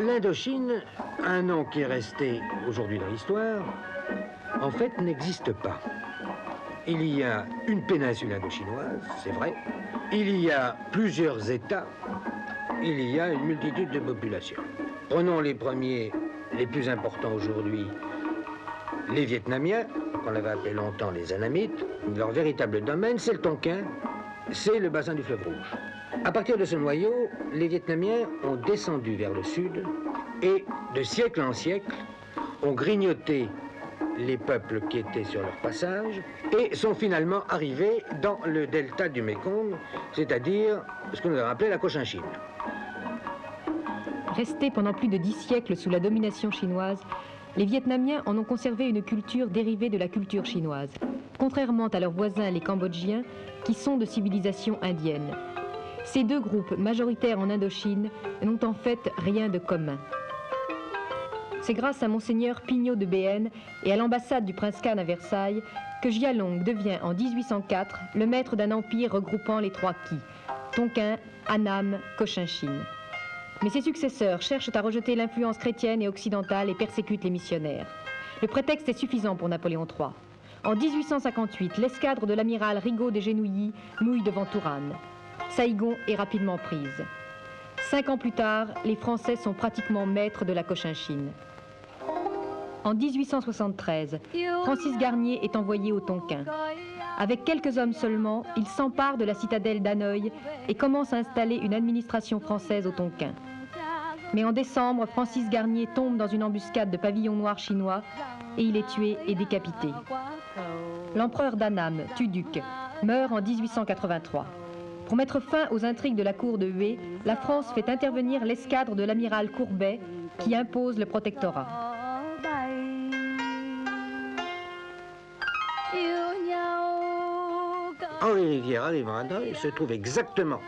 L'Indochine, un nom qui est resté aujourd'hui dans l'histoire, en fait n'existe pas. Il y a une péninsule indochinoise, c'est vrai. Il y a plusieurs États. Il y a une multitude de populations. Prenons les premiers, les plus importants aujourd'hui, les Vietnamiens, qu'on avait appelé longtemps les Annamites. Leur véritable domaine, c'est le Tonkin, c'est le bassin du fleuve Rouge. À partir de ce noyau, les Vietnamiens ont descendu vers le sud et, de siècle en siècle, ont grignoté les peuples qui étaient sur leur passage et sont finalement arrivés dans le delta du Mékong, c'est-à-dire ce que nous avons appelé la Cochinchine. Restés pendant plus de 10 siècles sous la domination chinoise, les Vietnamiens en ont conservé une culture dérivée de la culture chinoise, contrairement à leurs voisins les Cambodgiens, qui sont de civilisation indienne. Ces deux groupes majoritaires en Indochine n'ont en fait rien de commun. C'est grâce à Monseigneur Pignot de Béhaine et à l'ambassade du prince Khan à Versailles que Gialong devient en 1804 le maître d'un empire regroupant les trois Ki, Tonkin, Annam, Cochinchine. Mais ses successeurs cherchent à rejeter l'influence chrétienne et occidentale et persécutent les missionnaires. Le prétexte est suffisant pour Napoléon III. En 1858, l'escadre de l'amiral Rigaud des Genouillis mouille devant Tourane. Saïgon est rapidement prise. 5 ans plus tard, les Français sont pratiquement maîtres de la Cochinchine. En 1873, Francis Garnier est envoyé au Tonkin. Avec quelques hommes seulement, il s'empare de la citadelle d'Hanoï et commence à installer une administration française au Tonkin. Mais en décembre, Francis Garnier tombe dans une embuscade de pavillons noirs chinois et il est tué et décapité. L'empereur d'Annam, Tuduc, meurt en 1883. Pour mettre fin aux intrigues de la cour de Hué, la France fait intervenir l'escadre de l'amiral Courbet qui impose le protectorat. Henri Rivière, arrivant à Hanoï, se trouve exactement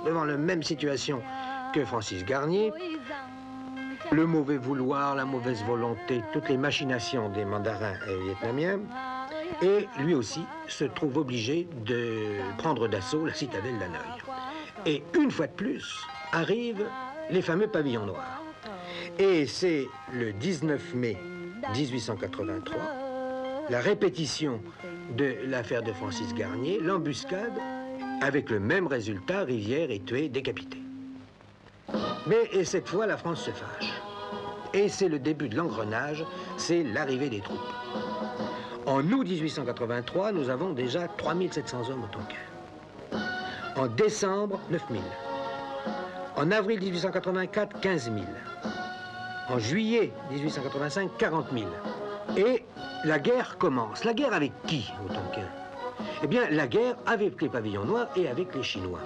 devant la même situation que Francis Garnier. Le mauvais vouloir, la mauvaise volonté, toutes les machinations des mandarins vietnamiens. Et lui aussi se trouve obligé de prendre d'assaut la citadelle d'Hanoï. Et une fois de plus, arrivent les fameux pavillons noirs. Et c'est le 19 mai 1883, la répétition de l'affaire de Francis Garnier, l'embuscade, avec le même résultat, Rivière est tué, décapité. Mais cette fois, la France se fâche. Et c'est le début de l'engrenage, c'est l'arrivée des troupes. En août 1883, nous avons déjà 3700 hommes au Tonkin. En décembre, 9000. En avril 1884, 15 000. En juillet 1885, 40 000. Et la guerre commence. La guerre avec qui au Tonkin? Eh bien, la guerre avec les pavillons noirs et avec les Chinois.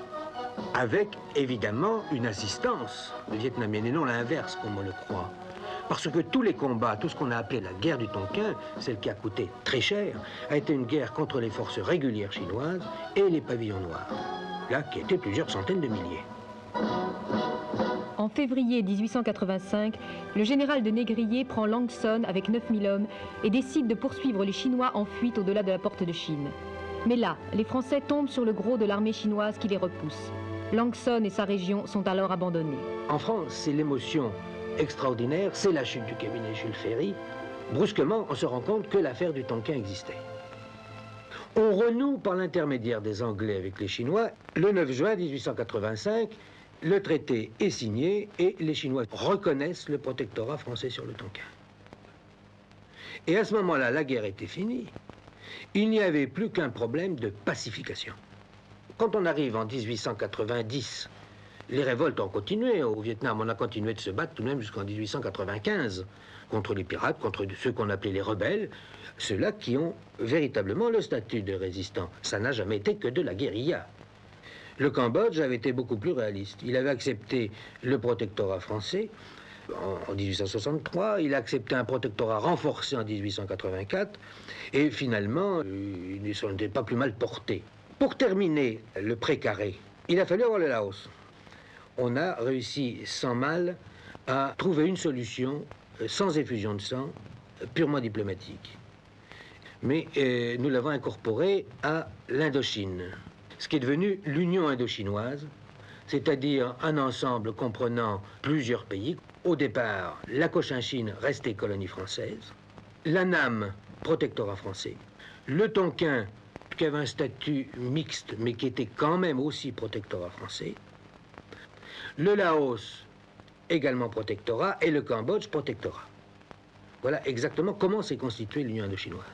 Avec, évidemment, une assistance vietnamienne et non l'inverse, comme on le croit. Parce que tous les combats, tout ce qu'on a appelé la guerre du Tonkin, celle qui a coûté très cher, a été une guerre contre les forces régulières chinoises et les pavillons noirs, là qui étaient plusieurs centaines de milliers. En février 1885, le général de Négrier prend Lang Son avec 9000 hommes et décide de poursuivre les Chinois en fuite au-delà de la porte de Chine. Mais là, les Français tombent sur le gros de l'armée chinoise qui les repousse. Lang Son et sa région sont alors abandonnés. En France, c'est l'émotion extraordinaire, c'est la chute du cabinet Jules Ferry. Brusquement, on se rend compte que l'affaire du Tonkin existait. On renoue par l'intermédiaire des Anglais avec les Chinois. Le 9 juin 1885, le traité est signé et les Chinois reconnaissent le protectorat français sur le Tonkin. Et à ce moment-là, la guerre était finie. Il n'y avait plus qu'un problème de pacification. Quand on arrive en 1890, les révoltes ont continué au Vietnam. On a continué de se battre tout de même jusqu'en 1895 contre les pirates, contre ceux qu'on appelait les rebelles, ceux-là qui ont véritablement le statut de résistants. Ça n'a jamais été que de la guérilla. Le Cambodge avait été beaucoup plus réaliste. Il avait accepté le protectorat français en 1863, il a accepté un protectorat renforcé en 1884, et finalement, il ne s'en était pas plus mal porté. Pour terminer le précaré, il a fallu avoir le Laos. On a réussi sans mal à trouver une solution sans effusion de sang, purement diplomatique. Mais nous l'avons incorporé à l'Indochine, ce qui est devenu l'Union indochinoise, c'est-à-dire un ensemble comprenant plusieurs pays. Au départ, la Cochinchine restait colonie française, l'Annam, protectorat français, le Tonkin, qui avait un statut mixte, mais qui était quand même aussi protectorat français, le Laos, également protectorat, et le Cambodge, protectorat. Voilà exactement comment s'est constituée l'Union indochinoise.